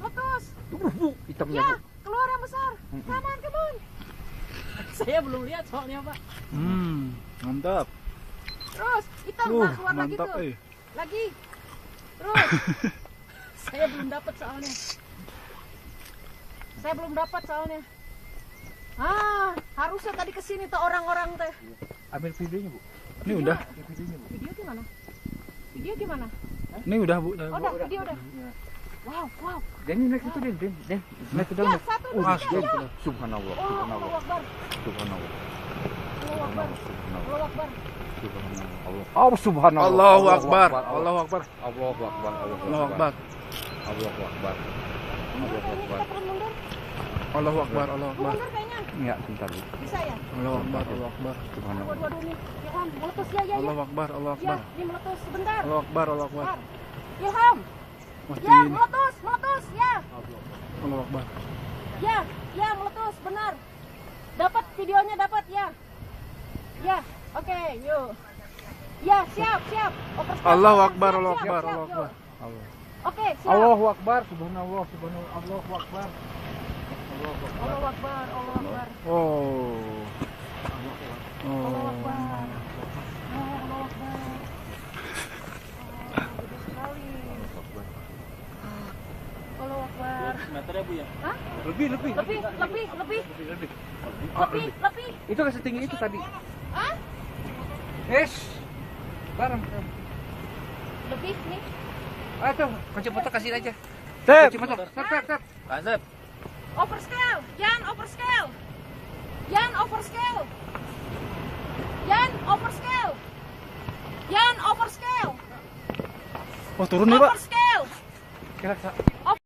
meletus. Bu, hitamnya Ya, Bu. keluar yang besar. Kanan kebun. Saya belum lihat soalnya Pak. Mantap. Terus hitam Pak, keluar lagi mantap, tuh. Lagi. Terus. Saya belum dapat soalnya. Saya belum dapat soalnya. Ah, harusnya tadi kesini tuh orang-orang teh. Ambil videonya Bu. Ini udah. Video gimana? Video gimana? Ini udah Bu. Oh, udah, video udah. Wow, wow. Den naik itu Den. Naik ke Ya, dalam. satu, Oh, dua, Den. tiga. Subhanallah, Oh, Allahu subhanallah. Akbar. Subhanallah. Allahu Akbar. Allahu Akbar. Oh, subhanallah. Allahu Akbar. Allahu Akbar. Allahu Akbar. Allahu Akbar. Allahu Akbar. Mundur kayaknya, kita perlu mundur. Allahu Akbar. Allahu Akbar. Mundur kayaknya. Ya, bentar Bu. Bisa ya? Allahu Akbar. Allahu Akbar. Subhanallah. Waduh, nih. Ilham, meletus ya, ya, ya. Allahu Akbar. Allahu Ya, Akbar. ini meletus sebentar. Allahu Akbar. Allahu Akbar. Bentar. Ilham. Wah, Ya, tinggi nih. meletus, meletus, ya. Allahu Akbar. Ya, ya, meletus, benar. Dapat videonya, dapat, ya. Ya, oke, yuk. Ya, siap, siap. Overscan. Allahu Akbar. Siap, Allahu siap, Akbar. siap, Allahu yuk. Akbar. Oke, siap. Allahu Akbar, subhanallah, subhanallah, Allahu Akbar. Allahu Akbar, Allahu Akbar. Oh. Allahu Oh. Akbar. Allahu Akbar. Gede sekali. Allahu Akbar. Meter ya Bu ya? Hah? Lebih. Lebih. Itu nggak setinggi itu tadi. Hah? Barang. Lebih nih. Ah tuh, kunci motor kasih aja. Tep. Kunci motor. Tep. Mantap. Overscale. Jan overscale. Jan overscale. Jan overscale. Jan overscale. Wah, turun nih, Pak. Overscale. Kira